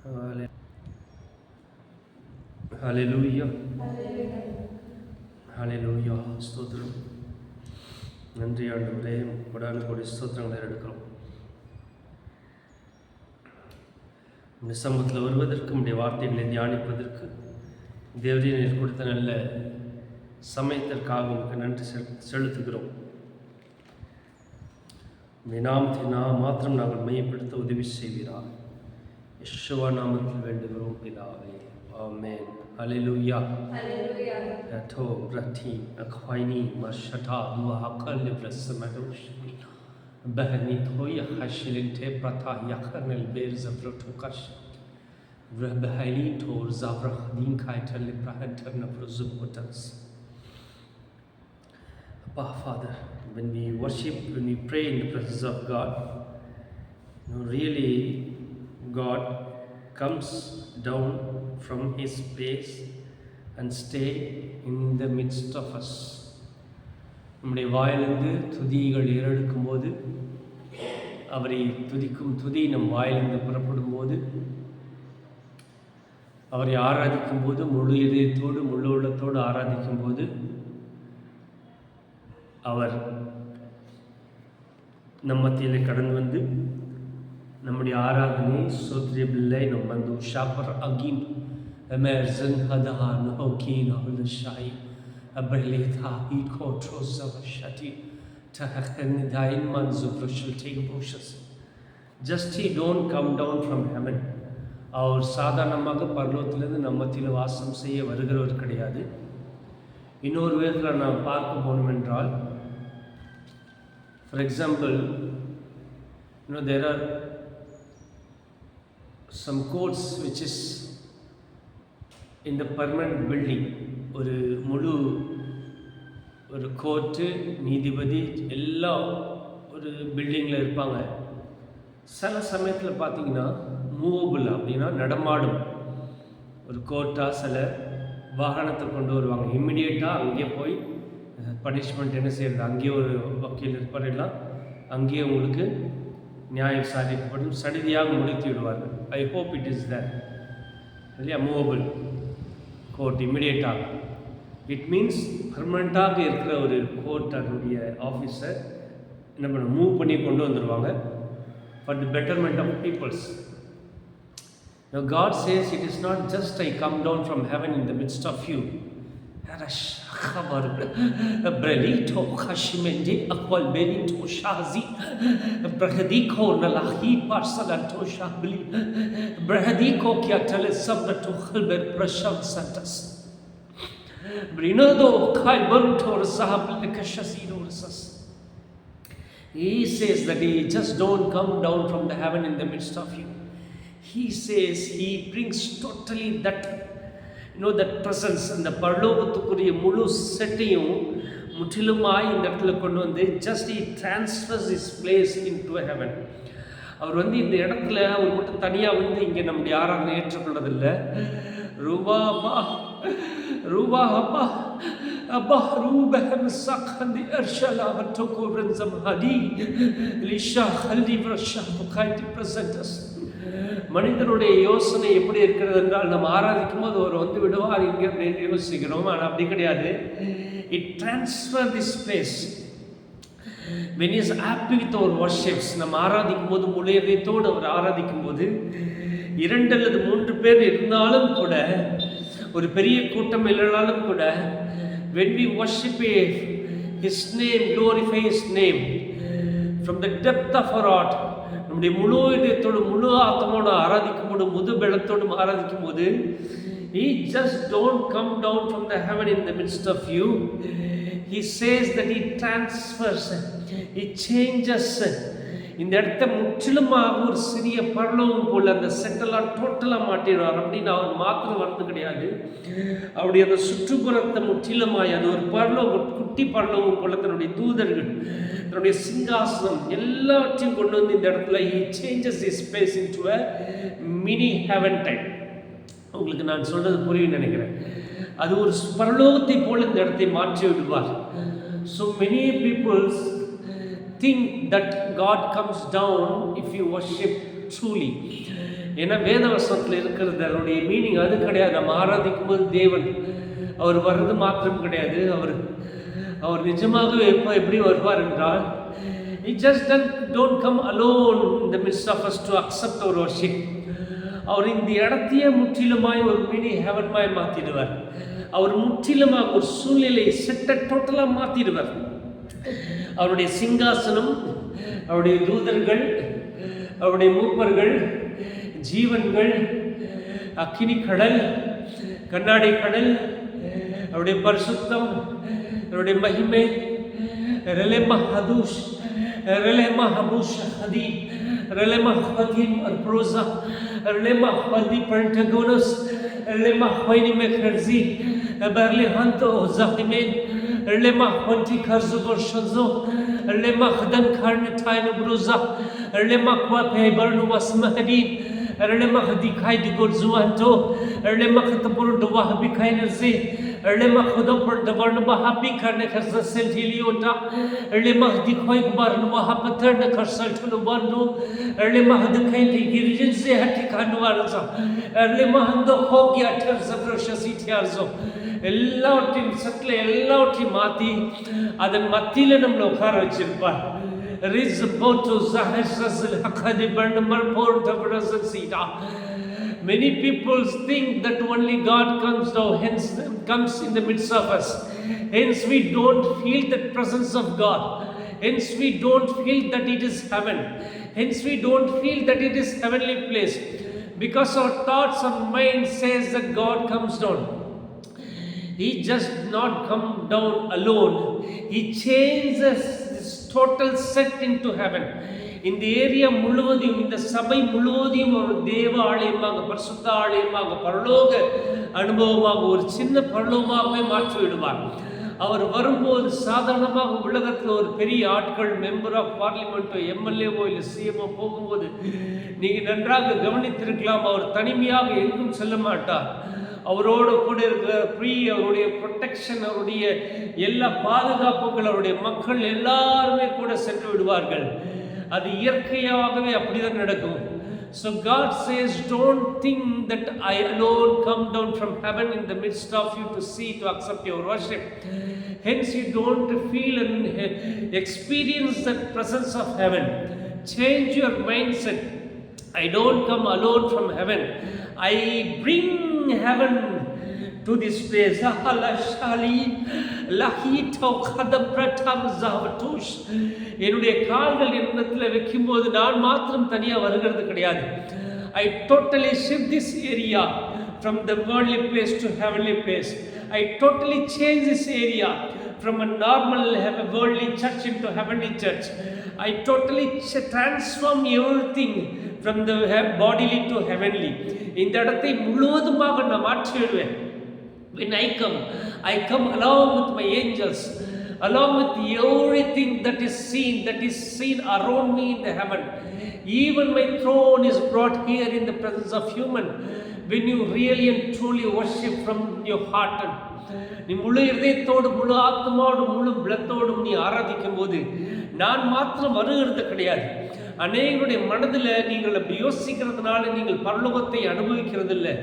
Halle- Hallelujah. Hallelujah. ஸ்தோத்திரம். நன்றி ஆண்டவரே, கொடான கொடி ஸ்தோத்திரங்களை எடுக்கிறோம். இந்த சமூகத்தில் வருவதற்கு, உடைய வார்த்தைகளை தியானிப்பதற்கு, தேவரீர் கொடுத்த நல்ல சமயத்திற்காக உங்களுக்கு நன்றி செலுத்துகிறோம். உடைய நாமத்தை மாத்திரம் நாங்கள் மையப்படுத்த உதவி செய்வீராக. யெஷுவா நாமத்தில் வேண்டுகிறோம் பிதாவே, ஆமென். ஹல்லேலூயா. ஹல்லேலூயா. தோ பிரதி அக்வைனி மஷதா துஹகல் பிரஸ்மதோஷ் பஹனி தோய ஹஷிலின்தே பிரதா யகர்னல் பேர்ஸ் ப்ரோட்டோகாஷ் ரபஹலி தோர் ஜப்ரஹதீன் கைட்டல் பிரஹன்டர்ன ப்ரோசுபோட்டஸ். Father, when we worship, when we pray in the presence of God, really God comes down from His place and stay in the midst of us. நம்முடைய வாயிலிருந்து துதிகள் ஏறெடுக்கும் போது, அவரை துதிக்கும் துதி நம் வாயிலிருந்து புறப்படும் போது, அவரை ஆராதிக்கும் போது, முழு இதயத்தோடு முழு உள்ளத்தோடு ஆராதிக்கும் போது, அவர் நம் மத்தியிலே கடந்து வந்து நம்முடைய ஆராதனை சோத்ரிய பிள்ளை நம் வந்து ஷாப்பர் அகீம் எமர்சன் ஹதான் ஹோகீன் அவுலஷாய் அபர்லேதா ஈகோ ட்ரோசவஷதி தஹகன் தாயின் மன்சு ஃப்ரஷல் டேகபோஷஸ். Just he don't come down from heaven. அவர் சாதாரணமாக பரலோகத்திலிருந்து நம்ம மத்தியில் வாசம் செய்ய வருகிறவர் கிடையாது. இன்னொரு விதத்தில் நாம் பார்க்க போனோம் என்றால், for example, there are some courts which is in the permanent building. ஒரு முழு ஒரு கோர்ட்டு, நீதிபதி எல்லாம் ஒரு பில்டிங்கில் இருப்பாங்க. சில சமயத்தில் பார்த்தீங்கன்னா மூவபிள், அப்படின்னா நடமாடும் ஒரு கோர்ட்டாக சில வாகனத்தை கொண்டு வருவாங்க. இம்மிடியேட்டாக அங்கேயே போய் பனிஷ்மெண்ட் என்ன செய்கிறது, அங்கேயே ஒரு வக்கீல் இருப்பார், எல்லாம் அங்கேயே உங்களுக்கு நியாயம் சாதிக்கப்படும், சடிதியாக முடித்து விடுவார்கள். I hope it is there இல்லையா, மூவபிள் கோர்ட் இம்மிடியேட்டாக. இட் மீன்ஸ் பர்மனண்ட்டாக இருக்கிற ஒரு கோர்ட், அதனுடைய ஆஃபீஸர் என்ன பண்ண மூவ் பண்ணி கொண்டு வந்துடுவாங்க for the betterment of peoples. Now God says it is not just I come down from heaven in the midst of you. Brelito khashimende akwal berito shazi brahadiko nalahi parsalanto shabli brahadiko kya tale sabto khalber prashav santas brinado khai barto sahab lekashasiro rasas. He says that he just don't come down from the heaven in the midst of you. He says he brings totally that, that presence, and the பரலோகத்துக்குரிய முழு செட்டையும் முற்றிலுமாய் இந்த இடத்துல கொண்டு வந்து just he transfers his place into heaven. அவர் வந்து இந்த இடத்துல அவர் மட்டும் தனியாக வந்து இங்கே நம்முடைய ஆராதனை ஏற்றுக்கொள்வதில்லை. ரூபா அப்பா ரூபா அப்பா அப்பா ரூபஹம் சக்ஹந்தி அர்ஷலா வட்டோகோ ரன்சம் ஹதி லிஷா ஹல்தி பிரஷா புகாய்டி பிரசன்டஸ். மனிதனுடைய யோசனை எப்படி இருக்கிறது என்றால், நம்ம ஆராதிக்கும் போது அவர் வந்து விடுவார் இங்கே அப்படின்னு யோசிக்கிறோம். ஆனால் அப்படி கிடையாது. It transfer this place when he is happy with our worships. நம்ம ஆராதிக்கும் போது முழு இதயத்தோடு அவர் ஆராதிக்கும் போது, 2 அல்லது 3 பேர் இருந்தாலும் கூட, ஒரு பெரிய கூட்டம் இல்லைனாலும் கூட, when we worship his name, glorify his name from the depth of our heart, நம்முடைய முழு இதயத்தோடு முழு ஆத்மாவோடு ஆராதிக்கும் போது, முழு பலத்தோடு ஆராதிக்கும் போது, he just don't come down from the heaven in the midst of you. He says that he transfers, he changes. இந்த இடத்த முற்றிலுமாக ஒரு சிறிய பரலோகம் போல் அந்த செட்டெல்லாம் டோட்டலாக மாட்டிடுவார். அப்படின்னு அவர் மாத்திரம் வரது கிடையாது. அவருடைய அந்த சுற்றுப்புறத்தை முற்றிலுமாய் அது ஒரு பரலோகம், குட்டி பரலோகம் போல தன்னுடைய தூதர்கள், தன்னுடைய சிங்காசனம் எல்லாவற்றையும் கொண்டு வந்து இந்த இடத்துல he changes his space into a mini heaven type. உங்களுக்கு நான் சொல்றது புரியும் நினைக்கிறேன். அது ஒரு பரலோகத்தை போல இந்த இடத்தை மாற்றி விடுவார். So many people think that God comes down if you worship truly. ஏன்னா வேதவசனத்தில் இருக்கிறது அதனுடைய மீனிங் அது கிடையாது. நம்ம ஆராதிக்கும் போது தேவன் அவர் வர்றது மாத்திரம் கிடையாது, அவர் நிஜமாகவே எப்படி வருவார் என்றால், He just don't come alone in the midst of us to accept our worship. அவர் இந்த இடத்தையே முற்றிலுமாய் ஒரு மினி ஹெவன்மாய் மாற்றிடுவார். அவர் முற்றிலுமாக ஒரு சூழ்நிலை செட்டை டோட்டலாக மாற்றிடுவார். அவருடைய சிங்காசனம், அவருடைய தூதர்கள், அவருடைய மூப்பர்கள், ஜீவன்கள், அக்கினி கடல், கண்ணாடி கடல், அவருடைய பரிசுத்தம், அவருடைய மகிமை, ரெலேமா ஹதூஷ், ரெலேமா ஹபூஷ் ஹதி, ரெலேமா ஹதீம் அர்ப்ரோசா, ரெலேமா ஹதி பல்டகோனஸ், ரெலேமா ஹைனி மெக்ரசி, berli hanto zahimen, ரெலேமா ஹொன்டி கர்சுபர் ஷன்சோ, ரெலேமா ஹதன் கார்னு டைனு ப்ரூசா, ரெலேமா குவாபே பர்னு வஸ்மஹதி, ரெலேமா ஹதி காய்டி கோர்ஜுவான்டோ, ரெலேமா ஹத்தபுரு டுவாஹபி காய்னர்சி, ரெலேமா ஹதபுர் டபர்னு வஹபி கார்னு கர்சல் செல்டிலியோண்டா, ரெலேமா ஹதி காய் குபார்னு வஹபத்தர்னு கர்சல் டுலுபான்டு, ரெலேமா ஹதி காய்டி கிரிஜன்சி ஹட்டி கானுவாரசா, ரெலேமா ஹந்தோ ஹோகி அட்டர் சப்ரோஷசி தியார்சோ, எல்லாவற்றையும் சட்டில் எல்லாவற்றையும் மாற்றி அதன் மத்தியில் நம்மளை உட்கார வச்சிருப்பார். Many people think that only God comes in the midst of us. Hence we don't feel the presence of God. Hence we don't feel that it is heaven. Hence we don't feel that it is heavenly place. Because our thoughts and mind says that God comes down. He just not come down alone. He changes this total set into heaven. இந்த area முழுவதையும், இந்த சபை முழுவதையும் ஒரு தேவ ஆலயமாக, பரிசுத்த ஆலயமாக, பரலோக அனுபவமாக, ஒரு சின்ன பரலோகமாகவே மாற்றி விடுவார். அவர் வரும்போது சாதாரணமாக உலகத்தில் ஒரு பெரிய ஆட்கள் மெம்பர் ஆஃப் பார்லிமெண்ட்டோ எம்எல்ஏவோ இல்லை சிஎம்ஓ போகும்போது நீங்கள் நன்றாக கவனித்திருக்கலாம், அவர் தனிமையாக எங்கும் செல்ல மாட்டார். அவரோடு கூட இருக்கிற அவருடைய ப்ரொடெக்ஷன், அவருடைய எல்லா பாதுகாப்புகள், அவருடைய மக்கள் எல்லாருமே கூட சென்று விடுவார்கள். அது இயற்கையாகவே அப்படிதான் நடக்கும். So God says, don't think that I alone come down from heaven in the midst of you to see, to accept your worship. Hence you don't feel and experience that presence of heaven. Change your mindset. I don't come alone from heaven. I bring heaven to this place. என்னுடைய கால்கள் என்னிடத்தில் வைக்கும்போது நான் மாத்திரம் தனியாக வருகிறது கிடையாது. I totally shift this area from the worldly place to heavenly place. I totally change this area from a normal worldly church into heavenly church. I totally transform everything from the bodily to heavenly. இந்த இடத்தை முழுவதுமாக நான் மாற்றி விடுவேன். When I come along with my angels, along with everything that is seen around me in the heaven. Even my throne is brought here in the presence of human. When you really and truly worship from your heart, நீ முழு இதயத்தோடு, முழு ஆத்மாவோடு, முழு பலத்தோடும் நீ ஆராதிக்கும் போது நான் மாத்திரம் வருகிறது கிடையாது. அநேகருடைய மனதில் நீங்கள் அப்படி யோசிக்கிறதுனால நீங்கள் பரலோகத்தை அனுபவிக்கிறது இல்லை.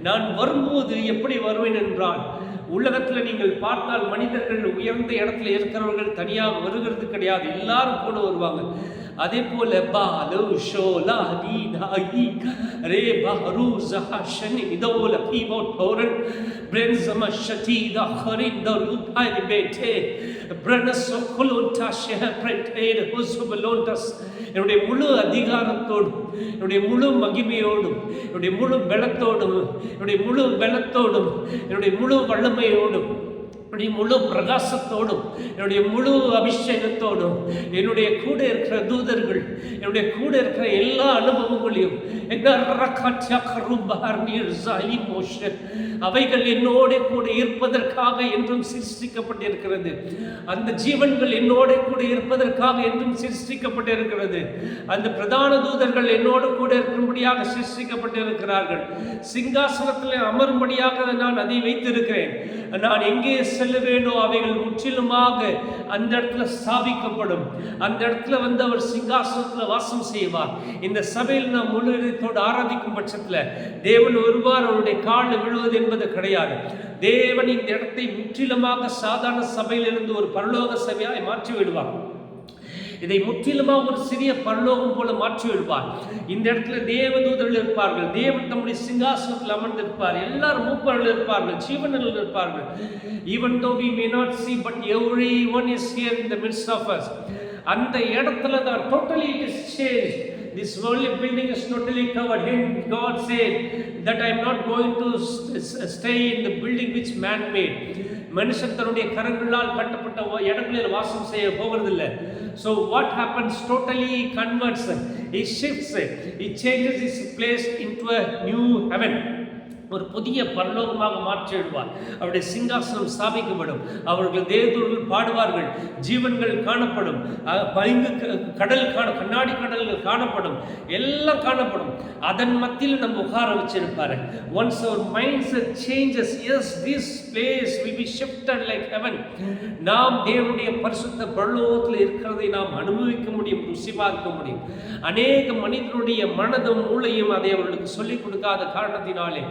நான் வரும்போது எப்படி வருவேன் என்றால், உலகத்தில் நீங்கள் பார்த்தால் மனிதர்கள் உயர்ந்த இடத்துல இருக்கிறவர்கள் தனியாக வருகிறது கிடையாது, எல்லாரும் கூட வருவாங்க. அதே போல பாலு ஷோலா நீ ரே பாரு ஜஹஷனி இதோல பீவோட் பௌரன் பிரென்சம ஷதீதா ஹரிந்த ரூபாய் பேட்டே பிரனஸோ குலோண்டா ஷெஹ பிரெண்டேட் ஹுசுபலோண்டஸ். என்னுடைய முழு அதிகாரத்தோடும், என்னுடைய முழு மகிமையோடும், என்னுடைய முழு பலத்தோடும், என்னுடைய முழு வல்லமையோடும், என்னுடைய முழு பிரகாசத்தோடும், என்னுடைய முழு அபிஷேகத்தோடும், என்னுடைய கூட இருக்கிற தூதர்கள், என்னுடைய கூட இருக்கிற எல்லா அனுபவங்களையும் அவைகள் என்னோட கூட இருப்பதற்காக என்றும் சிருஷ்டிக்கப்பட்டிருக்கிறது. அந்த ஜீவன்கள் என்னோட கூட இருப்பதற்காக என்றும் சிருஷ்டிக்கப்பட்டிருக்கிறது. அந்த பிரதான தூதர்கள் என்னோடு கூட இருக்கும்படியாக சிருஷ்டிக்கப்பட்டிருக்கிறார்கள். சிங்காசனத்தில் அமரும்படியாக நான் அதை வைத்திருக்கிறேன். நான் எங்கே செல்லுவேனோ அவைகள் முற்றிலுமாக அந்த இடத்துல ஸ்தாபிக்கப்படும். அந்த இடத்துல அவர் சிங்காசனத்தில் வாசம் செய்வார். இந்த சபையில் நாம் முழு இதயத்தோடு ஆராதிக்கும் பட்சத்தில் தேவன் ஒருவார் அவருடைய காலில் விழுவது என்பது கிடையாது. தேவன் இந்த இடத்தை முற்றிலுமாக சாதாரண சபையிலிருந்து ஒரு பரலோக சபையாய் மாற்றி விடுவார். இதை முற்றிலுமாக ஒரு சிறிய பரலோகம் போல மாற்றி விடுவார். இந்த இடத்துல தேவதூதர்கள் இருப்பார்கள். தேவன் தம்முடைய சிங்காசனத்தில் அமர்ந்திருப்பார். எல்லாரும் மூப்பர்கள் இருப்பார்கள், ஜீவன்கள் இருப்பார்கள். Even though we may not see, but everyone is here in the midst of us. அந்த இடத்துல தான் totally it is changed. This worldly building is totally covered. Hence God said that I am not going to stay in the building which man made. மனுஷன் தன்னுடைய கரங்களால் கட்டப்பட்ட இடங்களில் வாசம் செய்ய போவதில்லை. So what happens? Totally converts, it shifts, it changes its place into a new heaven. ஒரு புதிய பரலோகமாக மாற்றிடுவார். அவருடைய சிங்காசனம் ஸ்தாபிக்கப்படும். அவர்கள் தேவதூதர்கள் பாடுவார்கள். ஜீவன்கள் காணப்படும். பளிங்கு கடல் கண்ணாடி கடல்கள் காணப்படும். எல்லாம் காணப்படும். அதன் மத்தியில் நம்ம உட்கார வச்சிருப்பாரு. Once our mindset changes, yes, this place will be shifted like heaven. நாம் தேவனுடைய பரிசுத்த பரலோகத்தில் இருக்கிறதை நாம் அனுபவிக்க முடியும், ருசி பார்க்க முடியும். அநேக மனிதனுடைய மனதும் மூளையும் அதை அவர்களுக்கு சொல்லிக் கொடுக்காத காரணத்தினாலே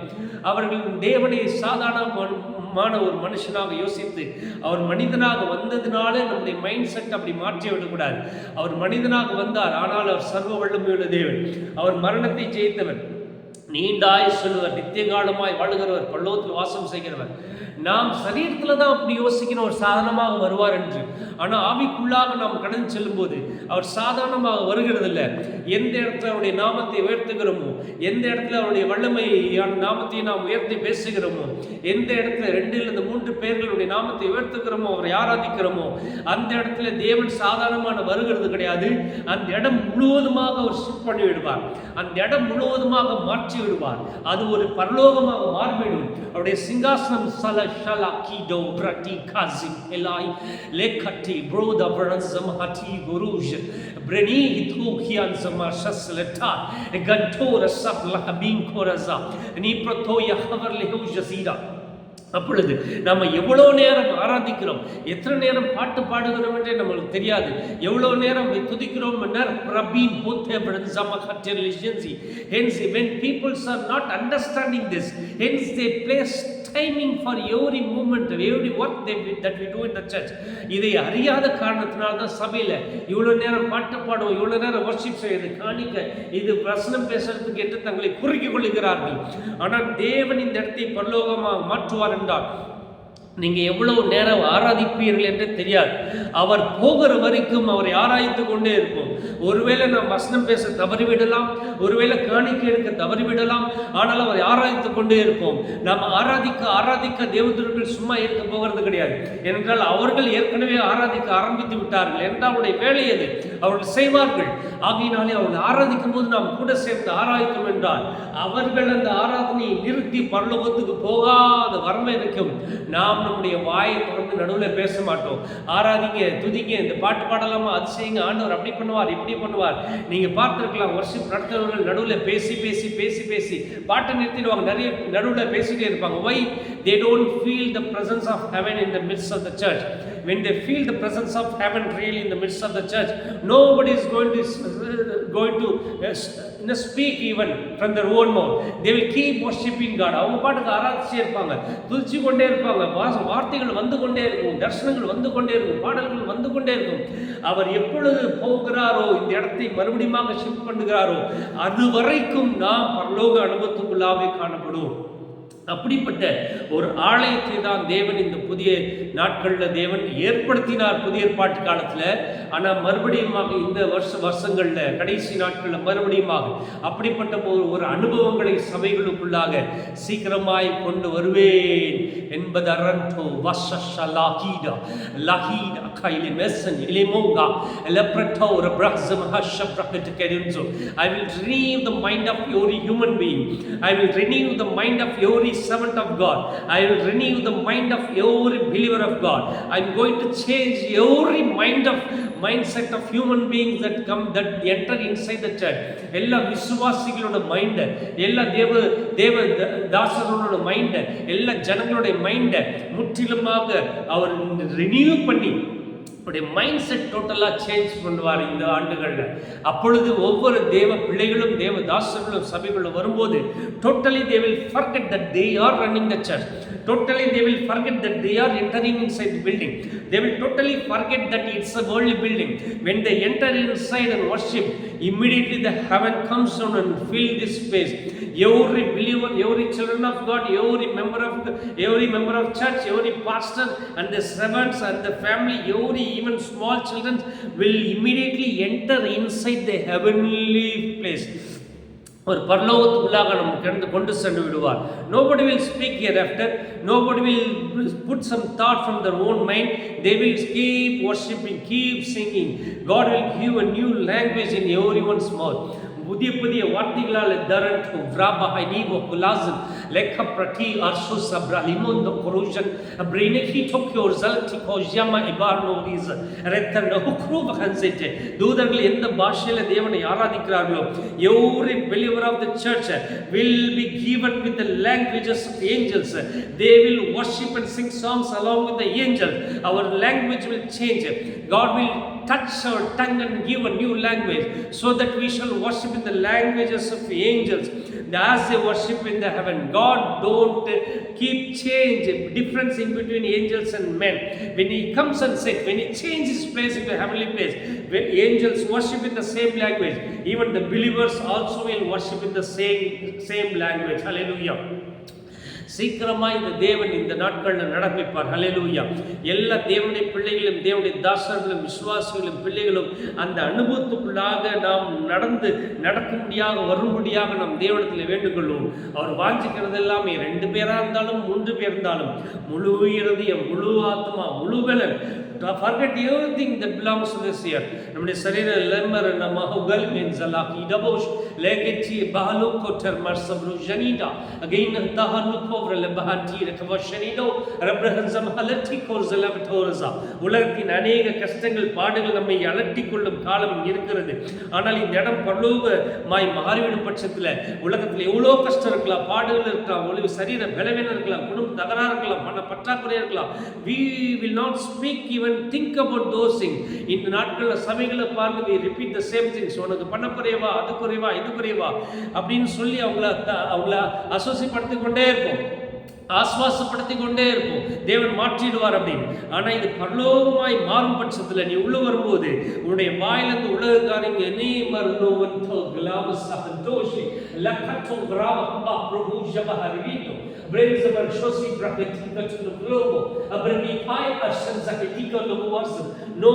அவர்கள் தேவனை சாதாரணமான ஒரு மனுஷனாக யோசித்து அவர் மனிதனாக வந்ததினால நம்முடைய மைண்ட் செட் அப்படி மாற்றி விடக்கூடாது. அவர் மனிதனாக வந்தார், ஆனால் அவர் சர்வ வல்லமையுள்ள தேவன். அவர் மரணத்தை ஜெயித்தவர், நீண்டாய் சொல்லுவர், நித்திய காலமாய் வாழுகிறவர், பரலோகத்தில் வாசம் செய்கிறவர். நாம் சரீரத்தில் தான் அப்படி யோசிக்கணும் அவர் சாதாரணமாக வருவார் என்று. ஆனால் ஆவிக்குள்ளாக நாம் கடந்து செல்லும்போது அவர் சாதாரணமாக வருகிறதில்லை. எந்த இடத்துல அவருடைய நாமத்தை உயர்த்துகிறோமோ, எந்த இடத்துல அவருடைய வல்லமையான நாமத்தை நாம் உயர்த்தி பேசுகிறோமோ, எந்த இடத்துல 2-3 பேர்களுடைய நாமத்தை உயர்த்துகிறோமோ, அவரை ஆராதிக்கிறோமோ, அந்த இடத்துல தேவன் சாதாரணமான வருகிறது கிடையாது. அந்த இடம் முழுவதுமாக அவர் ஷிஃப்ட் பண்ணி விடுவார். அந்த இடம் முழுவதுமாக மாற்றி விடுவார். அது ஒரு பரலோகமாக மாறிவிடும். அவருடைய சிங்காசனம் Shalaki do brati kazim elai lekati broda branzam hati guruj breni hitu hian zama shasleta gantora sabla bin koraza ni protoya havar lehu jazira. அப்பொழுது நம்ம எவ்வளோ நேரம் ஆராதிக்கிறோம், எத்தனை நேரம் பாட்டு பாடுகிறோம் என்றே நம்மளுக்கு தெரியாது. எவ்வளோ நேரம் துதிக்கிறோம். Hence, when people are not understanding this, hence they place timing for every moment, every work that we do in the church. இதை அறியாத காரணத்தினால தான் சபையில் இவ்வளோ நேரம் பாட்டு பாடுவோம், இவ்வளோ நேரம் வர்ஷிப் செய்வது, காணிக்க, இது வசனம் பேசுறதுக்கு என்று தங்களை குறுக்கிக் கொள்கிறார்கள். ஆனால் தேவன் இந்த இடத்தை பரலோகமாக மாற்றுவார் என்றால் நீங்கள் எவ்வளவு நேரம் ஆராதிப்பீர்கள் என்று தெரியாது. அவர் போகிற வரைக்கும் அவரை ஆராய்த்து கொண்டே இருப்போம். ஒருவேளை நாம் வசனம் பேச தவறிவிடலாம், ஒருவேளை காணிக்கை எடுக்க தவறிவிடலாம், ஆனால் அவரை ஆராய்த்து கொண்டே இருப்போம். நாம் ஆராதிக்க தேவதூதர்கள் சும்மா இருக்க போகிறது கிடையாது. ஏனென்றால் அவர்கள் ஏற்கனவே ஆராதிக்க ஆரம்பித்து விட்டார்கள். என்றால் அவருடைய வேலை அது, அவர்கள் செய்வார்கள். ஆகையினாலே அவர்கள் ஆராதிக்கும் போது நாம் கூட சேர்ந்து ஆராய்த்தோம் என்றால் அவர்கள் அந்த ஆராதனையை நிறுத்தி பரலோகத்துக்கு போகாத வரம்பு இருக்கும். நாம் நம்முடைய வாயை தொடர்ந்து நடுவில் பேச மாட்டோம். ஆராதிங்க, துதிங்க, இந்த பாட்டு பாடலாமா, அது செய்யுங்க, ஆண்டவர் அப்படி பண்ணுவார், இப்படி பண்ணுவார். நீங்கள் பார்த்துருக்கலாம், வர்ஷிப் நடத்துறவர்கள் நடுவில் பேசி பேசி பேசி பேசி பாட்டை நிறுத்திடுவாங்க. நிறைய நடுவில் பேசிட்டே இருப்பாங்க. Why? They don't feel the presence of heaven in the midst of the church. When they feel the presence of heaven really in the midst of the church, nobody is going to speak even from their own mouth. They will keep worshiping God. அவங்க பாட்டுக்கு ஆராதிச்சே இருப்பாங்க, துதிச்சு கொண்டே இருப்பாங்க. வார்த்தைகள் வந்து கொண்டே இருக்கும், தரிசனங்கள் வந்து கொண்டே இருக்கும், பாடல்கள் வந்து கொண்டே இருக்கும். அவர் எப்பொழுது போகிறாரோ, இந்த இடத்தை மறுபடியும் ஷிஃப்ட் பண்ணுகிறாரோ, அது வரைக்கும் நாம் பரலோக அனுபவத்துக்குள்ளாவே காணப்படும். அப்படிப்பட்ட ஒரு ஆலயத்தை தான் தேவன் இந்த புதிய நாட்களில் தேவன் ஏற்படுத்தினார், புதிய ஏற்பாட்டு காலத்தில். ஆனால் மறுபடியுமாக இந்த வருஷங்களில் கடைசி நாட்களில் மறுபடியுமாக அப்படிப்பட்ட ஒரு அனுபவங்களை சபைகளுக்குள்ளாக சீக்கிரமாய் கொண்டு வருவேன் என்பது அரண்டோ வஷஷலாகீடா லஹீடா கைலே மெசன் இலிமோங்கா லெப்ரட்டோ ரப்ரஹம் ஹஷப்ரஹட் கெரின்சோ. I will renew the mind of every human being. I will renew the mind of every servant of God. I will renew the mind of every believer of God. I am going to change every mindset of human beings that enter inside the church. எல்லா விசுவாசிகளோட mind, எல்லா தேவ தாசர்களோட mind, எல்லா ஜனங்களுடைய mind முற்றிலுமாக அவர் renew பண்ணி mind set டோட்டலாக change பண்ணுவார் இந்த ஆண்டுகளில். அப்பொழுது ஒவ்வொரு தேவ பிள்ளைகளும் தேவ தாசர்களும் சபைகளும் வரும்போது totally they will forget that they are running the church. Totally they will forget that they are entering inside the building. They will totally forget that it's a worldly building. When they enter inside and worship, immediately the heaven comes down and fill this space. Every believer, every children of God, every member of church, every pastor and the servants and the family, every even small children will immediately enter inside the heavenly place. ஒரு பரலோகத்துக்குள்ளாக நம்ம கொண்டு சென்று விடுவார். Nobody will speak hereafter. Nobody will put some thought from their own mind. They will keep worshiping, keep singing. God will give a new language in everyone's mouth. புதிய புதிய வார்த்தைகளால் current விராபஹை நீவோ குலாசன் லெக்க பிரதி அர்ஷுஸ் அப்ராலிமோன் த கொரோஜன் அப்ரினெஹி Tokyo result கோஜியமா இபார்னோரிஸ் ரெத்தர் நஹுக்ரூ பஹன்செட்டே. தூதர்கள் எந்த பாஷையில் தேவனை ஆராதிக்கிறார்களோ every believer of the church will be given with the languages of angels. They will worship and sing songs along with the angels. Our language will change. God will touch our tongue and give a new language so that we shall worship in the languages of angels as they worship in the heaven. God don't keep change difference in between angels and men. When he comes and sits, when he changes his place into a heavenly place, when angels worship in the same language, even the believers also will worship in the same language. Hallelujah. சீக்கிரமாக இந்த தேவன் இந்த நாட்களில் நடப்பிப்பார். ஹல்லேலூயா. எல்லா தேவனுடைய பிள்ளைகளும் தேவனுடைய தாசர்களும் விசுவாசிகளும் பிள்ளைகளும் அந்த அனுபவத்துக்குள்ளாக நாம் நடக்கும்படியாக வரும்படியாக நாம் தேவனத்தில் வேண்டுகொள்வோம். அவர் வாஞ்சிக்கிறது எல்லாமே 2 பேராக இருந்தாலும் 3 பேர் இருந்தாலும் முழு இருதயம், முழு ஆத்மா, முழு பலன். Forget everything that belongs to this year. நம்முடைய சரீர லெம்மர் நமஹுகல் மென்சலாகி டபோஷ் லேகெச்சி பாலோ கோட்டர் மர்சப்ரு ஜனீடா அகைன் தஹனு கோவ்ரல பஹான்டி ரகவஷனிடோ ரப்ரஹன்சம் ஹலட்டி கோர்ஸலவட்டோரஸா. உலகத்தின் அநேக கஷ்டங்கள் பாடுகள் நம்மை அலட்டி கொள்ளும் காலம் இருக்கிறது. ஆனால் இந்த இடம் பரலோகமாய் மாறிவிடும் பட்சத்தில் உலகத்தில் எவ்வளோ கஷ்டம் இருக்கலாம், பாடுகள் இருக்கலாம், ஒளிவு சரீர பலவீனம் இருக்கலாம், குடும்ப தகராறு இருக்கலாம், பண பற்றாக்குறை இருக்கலாம். We will not speak even think about those things. இந்த நாட்களில் சபைகளை பார்த்து we repeat the same things. உனக்கு பண்ண குறைவா, அது குறைவா, இது குறைவா அப்படின்னு சொல்லி அவங்கள அசோசியப்படுத்தி கொண்டே இருப்போம், ஆஸ்வாசப்படுத்தி கொண்டே இருப்போம். தேவன் மாற்றிடுவார் அப்படின்னு. ஆனால் இது பரலோகமாய் மாறும் பட்சத்தில் நீ உள்ள வரும்போது உன்னுடைய வாயிலிருந்து உலக காரியங்க நீ மருந்தோவன் கிளாம சந்தோஷி லக்கட்டோ கிராமப்பா பிரபு ஜபஹரிவிட்டோ Brenzamar shosi praketika to the globe. Abrani pai ashanza ketika no words. No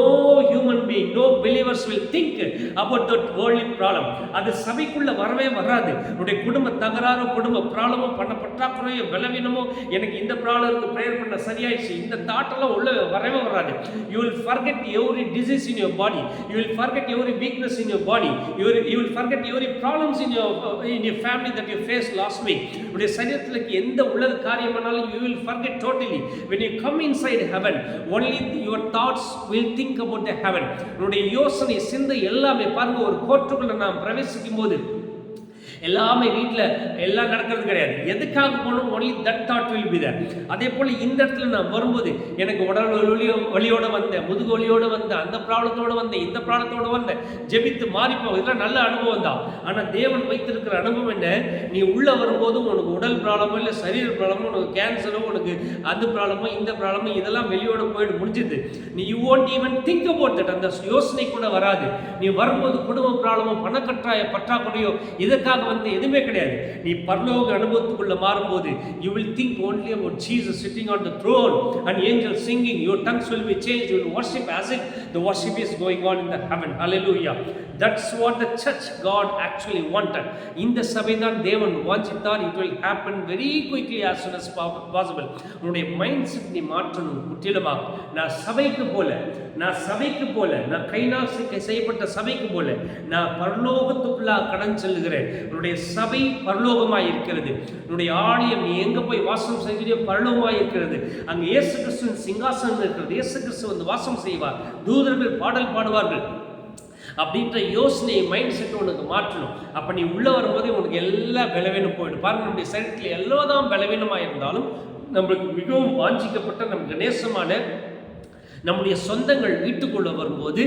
human being, no believers will think about that worldly problem. அது சபைக்குள்ள வரவே வராது. உன்னுடைய குடும்ப தகராறோ, குடும்ப ப்ராப்ளமோ, பண்ண பற்றாக்குறையோ, பலவீனமோ, எனக்கு இந்த ப்ராப்ளம்க்கு ப்ரேயர் பண்ண சரியாயிடுச்சு, இந்த தாட்டெல்லாம் உள்ள வரவே வராது. You will forget every disease in your body. You will forget every weakness in your body. You will forget every problems in your family that you faced last week. உன்னுடைய சரீரத்தில் எந்த உலக காரியமானாலும் you will forget totally. When you come inside heaven, only your thoughts will think about the heaven. உன்னுடைய யோசனை சிந்தை எல்லாமே பாருங்க, ஒரு கோர்ட்டுக்குள்ள நாம் பிரவேசிக்கும் போது எல்லாமே வீட்டில் எல்லாம் நடக்கிறது கிடையாது. எதுக்காக போகணும்? Only that thought will be there. அதே போல் இந்த இடத்துல நான் வரும்போது எனக்கு உடல் வலியோடு வந்தேன், முதுகு வலியோடு வந்தேன், அந்த ப்ராப்ளத்தோடு வந்தேன், இந்த ப்ராப்ளத்தோடு வந்தேன், ஜெபித்து மாறிப்போம். இதெல்லாம் நல்ல அனுபவம் தான். ஆனால் தேவன் வைத்திருக்கிற அனுபவம் என்ன? நீ உள்ளே வரும்போது உனக்கு உடல் ப்ராப்ளமோ இல்லை சரீர ப்ராப்ளமோ, உனக்கு கேன்சரோ, உனக்கு அந்த ப்ராப்ளமோ இந்த ப்ராப்ளமோ இதெல்லாம் வெளியோடு போயிட்டு முடிஞ்சுது. நீ you won't even think about that. அந்த யோசனை கூட வராது. நீ வரும்போது குடும்ப ப்ராப்ளமோ, பணக்கட்டாய பற்றாக்குறையோ இதற்காக எதுவுமே கிடையாது. நீ பரலோக அனுபவத்துக்குள்ள மாறும்போது you will think only about Jesus sitting on the throne and angels singing. Your tongues will be changed. You will worship as if the worship is going on in the heaven. Hallelujah. That's what the church God actually wanted. இந்த சபைதான் தேவன் வாஞ்சித்தார். It will happen very quickly as soon as possible. உன்னுடைய mind set நீ மாற்றணும் முற்றிலுமாக. நான் சபைக்கு போல, நான் கைனால் செய்யப்பட்ட சபைக்கு போல நான் பரலோகத்துக்குள்ளாக கடன் செல்லுகிறேன். உன்னுடைய சபை பரலோகமாய் இருக்கிறது. உன்னுடைய ஆலயம் நீ எங்க போய் வாசம் செய்கிறியோ பரலோகமாய் இருக்கிறது. அங்கு இயேசு கிறிஸ்துவின் சிங்காசனம் இருக்கிறது. இயேசு கிறிஸ்து வந்து வாசம் செய்வார். தூதர்கள் பாடல் பாடுவார்கள். அப்படின்ற யோசனை மைண்ட் செட் உனக்கு மாற்றணும். அப்போ நீ உள்ளே வரும்போதே உனக்கு எல்லா பலவீனம் போயிடும். பாருங்க, நம்முடைய சரீரத்தில் எல்லோதான் பலவீனமாக இருந்தாலும் நம்மளுக்கு மிகவும் வாஞ்சிக்கப்பட்ட நமக்கு நேசமான நம்முடைய சொந்தங்கள் வீட்டுக்குள்ளே வரும்போது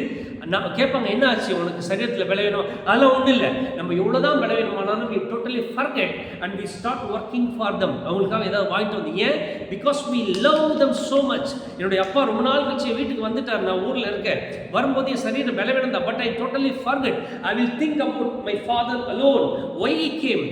நான் கேட்பாங்க, என்ன ஆச்சு உனக்கு சரீரத்தில் பலவீனம்? அதெல்லாம் ஒன்றும் இல்லை. நம்ம எவ்வளோதான் பலவீனமானாலும் we totally forget and we start working for them. அவங்களுக்காக ஏதாவது வாங்கிட்டு வந்து, ஏன்? Because we love them so much. என்னுடைய அப்பா ரொம்ப நாள் கழிச்சு வீட்டுக்கு வந்துட்டார், நான் ஊரில் இருக்கேன். வரும்போது என் சரீரம் பலவீனம் தான், but I totally forget. I will think about my father alone. Why he came?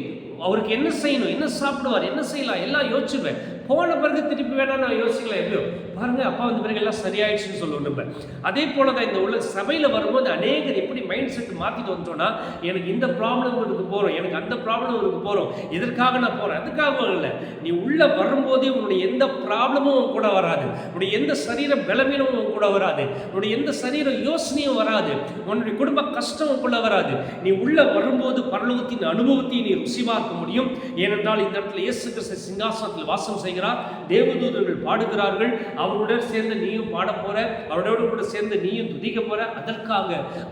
அவருக்கு என்ன செய்யணும், என்ன சாப்பிடுவார், என்ன செய்யலாம் எல்லாம் யோசிச்சுவேன். போன பிறகு திருப்பி வேணா நான் யோசிக்கலாம். எப்படியோ பாருங்க, அப்பா வந்த பிறகு எல்லாம் சரியாயிடுச்சுன்னு சொல்லுவோம் நம்ம. அதே போல தான் இந்த உள்ள சபையில் வரும்போது அநேகர் எப்படி மைண்ட் செட் மாற்றிட்டு வந்துட்டோன்னா, எனக்கு இந்த ப்ராப்ளம் இருக்கு போகிறோம், எனக்கு அந்த ப்ராப்ளம் இருக்கு போகிறோம், இதற்காக நான் போகிறேன், அதுக்காக இல்லை. நீ உள்ளே வரும்போதே உன்னுடைய எந்த ப்ராப்ளமும் கூட வராது, உன்னுடைய எந்த சரீர பலவீனமும் கூட வராது, உன்னுடைய எந்த சரீர யோசனையும் வராது, உன்னுடைய குடும்ப கஷ்டமும் கூட வராது. நீ உள்ளே வரும்போது பரலோகத்தின் அனுபவத்தை நீ ருசி பார்க்க முடியும். ஏனென்றால் இந்த இடத்துல இயேசு கிறிஸ்து சிங்காசனத்தில் வாசம் செய்கிறார். தேவதூதர்கள் பாடுகிறார்கள். அவருடன் சேர்ந்து நீயும் பாட போற, அவரோட கூட சேர்ந்து நீயும் துதிக்க போற. அதற்காக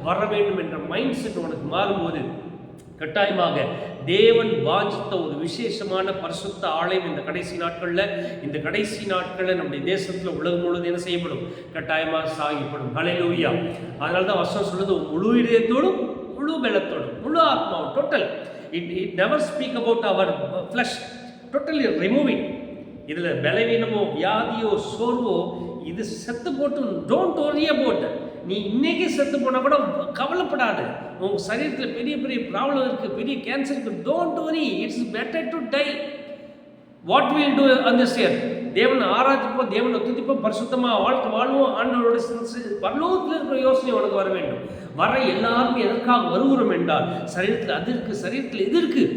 வர வேண்டும் என்ற மைண்ட் செட் உனக்கு மாறும்போது கட்டாயமாக தேவன் வாஞ்சித்த ஒரு விசேஷமான பரிசுத்த ஆலயம் இந்த கடைசி நாட்களில் நம்முடைய தேசத்தில் உலகம் முழுவதும் என்ன செய்யப்படும்? கட்டாயமாக சாகிப்படும். ஹல்லேலூயா. அதனால தான் வசனம் சொல்லுது, முழு இதயத்தோடும் முழு பலத்தோடும் முழு ஆத்மாவும். Total. It never speak about our flesh. Totally removing. இதில் பலவீனமோ வியாதியோ சோர்வோ இது செத்து போட்டு டோன்ட் வரி அபவுட். நீ இன்னைக்கு செத்து போனால் கூட கவலைப்படாது. உங்கள் சரீரத்தில் பெரிய பெரிய ப்ராப்ளம் இருக்குது, பெரிய கேன்சர் இருக்குது, don't worry. It's better to tie. What will do on this year? தேவனை ஆராதிப்போம், தேவனை துதிப்போம், பரிசுத்தமாக வாழ்க்கை வாழ்வோம். ஆண்டவரோட பரலோகத்தில் இருக்கிற யோசனை உனக்கு வர வேண்டும். வர எல்லாருமே எதற்காக வருகிறோம் என்றால், சரீரத்தில் அது இருக்குது, சரீரத்தில் இது இருக்குது.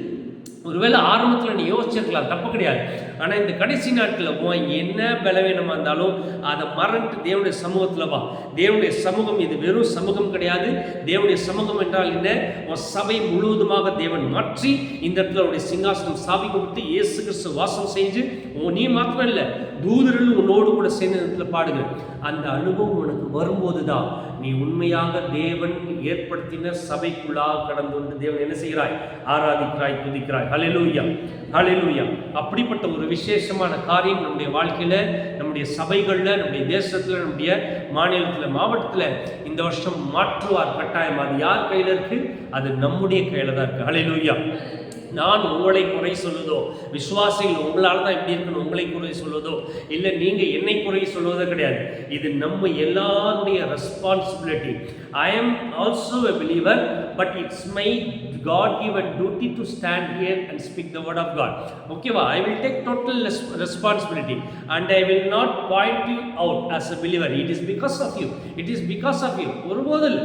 ஒருவேளை ஆரம்பத்தில் நீ யோசிச்சிருக்கலாம், தப்பு கிடையாது. ஆனால் இந்த கடைசி நாட்களில் என்ன பலவீனமாக இருந்தாலும் அதை மறந்துட்டு தேவனுடைய சமூகத்தில் வா. தேவனுடைய சமூகம் இது வெறும் சமூகம் கிடையாது. தேவனுடைய சமூகம் என்றால் என்ன? உன் சபை முழுவதுமாக தேவன் மாற்றி இந்த இடத்துல அவருடைய சிங்காசனம் ஸ்தாபிக்கப்பட்டு இயேசு கிறிஸ்து வாசம் செஞ்சு நீ மாத்திரம் இல்லை, தூதர்கள் உன்னோடு கூட சேர்ந்த இடத்துல பாடுங்க. அந்த அனுபவம் உனக்கு வரும்போது தான் நீ உண்மையாக தேவன் ஏற்படுத்தின சபைக்குள்ளாக கடந்து கொண்டு தேவன் என்ன செய்கிறாய்? ஆராதிக்கிறாய், துதிக்கிறாய். ஹல்லேலூயா, ஹல்லேலூயா. அப்படிப்பட்ட ஒரு விசேஷமான காரியம் நம்முடைய வாழ்க்கையில், நம்முடைய சபைகளில், நம்முடைய தேசத்தில், நம்முடைய மாநிலத்தில், மாவட்டத்தில் இந்த வருஷம் மாற்றுவார் கட்டாயம். அது யார் கையில் இருக்கு? அது நம்முடைய கையில் தான் இருக்கு. ஹல்லேலூயா. நான் உங்களை குறை சொல்லுதோ, விசுவாசிகள் உங்களால் தான் இப்படி இருக்கணும் உங்களை குறை சொல்வதோ இல்லை நீங்கள் என்னை குறை சொல்வதோ கிடையாது. இது நம்ம எல்லாருடைய responsibility. I am also a believer, but it's my God given duty to stand here and speak the word of God. ஓகேவா? I will take total responsibility and I will not point you out as a believer. It is because of you. It is because of you. ஒருபோதும்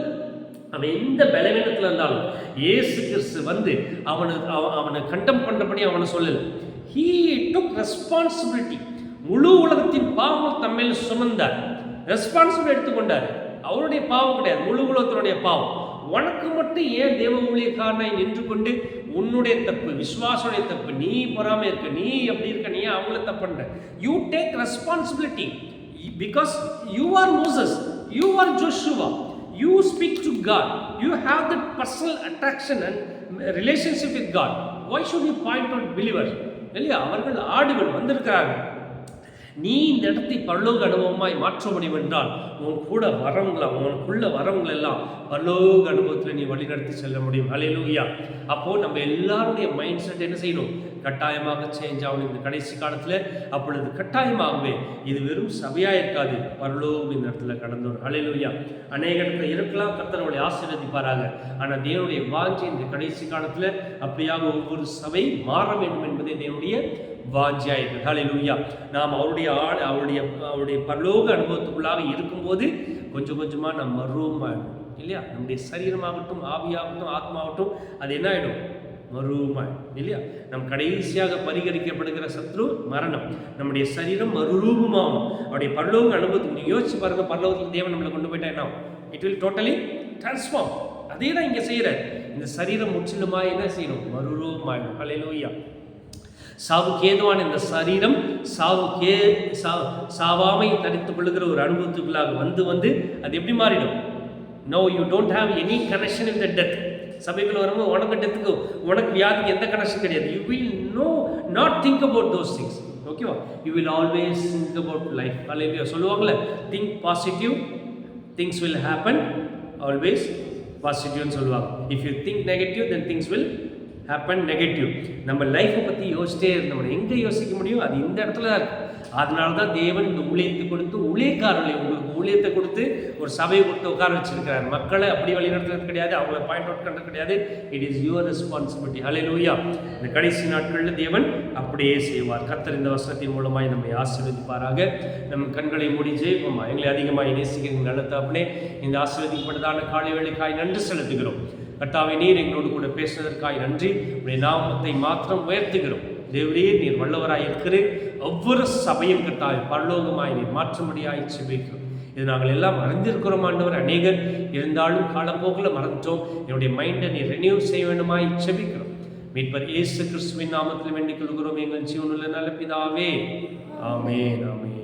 அவன் எந்த பலவீனத்தில் இருந்தாலும் இயேசு கிறிஸ்து வந்து அவனை கண்டம் பண்ணபடி அவனை சொல்லலை. He took responsibility. முழு உலகத்தின் பாவம் தம்மையில் சுமந்தார். ரெஸ்பான்சிபிலிட்டி எடுத்துக்கொண்டார். அவருடைய பாவம் கிடையாது, முழு உலகத்தினுடைய பாவம். உனக்கு மட்டும் ஏன் தேவ ஊழியக்காரனாய் நின்று கொண்டு உன்னுடைய தப்பு, விசுவாசனுடைய தப்பு, நீ பொறாமை இருக்க, நீ எப்படி இருக்க, நீ அவங்கள தப்பு பண்ற? You take responsibility because you are Moses, you are Joshua. You speak to God. You have that personal attraction and relationship with God. Why should you point out believers? இல்லையா? அவர்கள் ஆடுகள் வந்திருக்கிறார்கள். நீ இந்த இடத்தை பரலோக அனுபவமாய் மாற்ற முடியும் என்றால் உன் கூட உனக்குள்ள வரவங்களெல்லாம் பரலோக அனுபவத்தில் நீ வழிநடத்தி செல்ல முடியும். ஹல்லேலூயா. அப்போது நம்ம எல்லாருடைய மைண்ட் செட் என்ன செய்யணும்? கட்டாயமாக சேஞ்ச் ஆகணும் இந்த கடைசி காலத்தில். அப்பொழுது கட்டாயமாகவே இது வெறும் சபையாக இருக்காது, பரலோகம் இந்த இடத்துல கடந்தோம். ஹல்லேலூயா. அநேக இடத்துல இருக்கலாம், கர்த்தர் ஆசீர்வதிப்பாராக. ஆனால் தேவனுடைய வாஞ்சி இந்த கடைசி காலத்தில் அப்படியாக ஒவ்வொரு சபை மாற வேண்டும் என்பதே தேவனுடைய வாஞ்சியாயிருக்கு. ஹல்லேலூயா. நாம் அவருடைய பரலோக அனுபவத்துக்குள்ளாக இருக்கும்போது கொஞ்சம் கொஞ்சமாக நம்ம மறுரூபமாகிடும் இல்லையா? நம்முடைய சரீரமாகட்டும், ஆவியாகட்டும், ஆத்மாகட்டும், அது என்ன ஆகிடும்? மறுரூபமாயிடும் இல்லையா? நம் கடைசியாக பரிகரிக்கப்படுகிற சத்ரு மரணம். நம்முடைய சரீரம் மறுரூபமாகும். அவருடைய பரலோக அனுபவத்துக்கு நீங்கள் யோசிச்சு பாருங்க. பரலோகத்தில் தேவன் நம்மளை கொண்டு போயிட்டா என்ன? It will totally transform. அதே தான் இங்கே செய்கிறார். இந்த சரீரம் முற்றிலுமாய் என்ன செய்யணும்? மறுரூபமாயிடும். ஹல்லேலூயா. சாவுக்கு ஏதுவான இந்த சரீரம் சாவாமை தடுத்துக் கொள்ளுகிற ஒரு அனுபவத்துக்குள்ளாக வந்து அது எப்படி மாறிடும்? No, you don't have any connection with the death. சபைக்குள்ள வரும்போது உனக்கு டெத்துக்கு உனக்கு வியாதிக்கு எந்த கனெக்ஷன் கிடையாது. You will not think about those things. ஓகேவா? You will always think about life. Hallelujah. சொல்லுவாங்கல்ல, think positive, things will happen, always பாசிட்டிவ்னு சொல்லுவாங்க. If you think negative then things will happen negative. நம்ம லைஃப்பை பற்றி யோசிச்சிட்டே இருந்தோம். எங்கே யோசிக்க முடியும்? அது இந்த இடத்துல தான் இருக்குது. அதனால தான் தேவன் இந்த ஊழியத்தை கொடுத்து, ஊழியக்காரர்களை உங்களுக்கு ஊழியத்தை கொடுத்து ஒரு சபையை கொடுத்து உட்கார வச்சிருக்கிறார். மக்களை அப்படி வழிநடத்துறது கிடையாது, அவங்கள பாயிண்ட் அவுட் பண்ணுறது கிடையாது. It is your responsibility. Hallelujah. இந்த கடைசி நாட்களில் தேவன் அப்படியே செய்வார். கர்த்தர் இந்த வசனத்தின் மூலமாய் நம்மை ஆசீர்வதிப்பாராக. நம்ம கண்களை மூடி ஜெயிப்போமா. எங்களை அதிகமாக நேசிக்கிறீங்க நல்ல தகப்பனே. இந்த ஆசீர்வதிக்கப்பட்டதான காலை வேளைக்காய் நன்றி செலுத்துகிறோம். கர்த்தாவே, நீர் எங்களோடு கூட பேசுவதற்காய் நன்றி. உடைய நாமத்தை மாத்திரம் உயர்த்துகிறோம். தேவரே, நீர் வல்லவராய் இருக்கிறேன். ஒவ்வொரு சபையும் கர்த்தாவே பரலோகமாய் நீர் மாற்றும்படியாய் செபிக்கிறோம். இது நாங்கள் எல்லாம் அறிந்திருக்கிறோம் ஆண்டவர். அநேகர் இருந்தாலும் காலப்போக்கில் மறந்துட்டோம். என்னுடைய மைண்டை நீர் ரெனியூ செய்ய வேண்டுமாய் செபிக்கிறோம். மீட்பர் இயேசு கிறிஸ்துவின் நாமத்தில் வேண்டிக் கொள்கிறோம் எங்கள் ஜீவனுள்ள நல்ல பிதாவே. ஆமென், ஆமென்.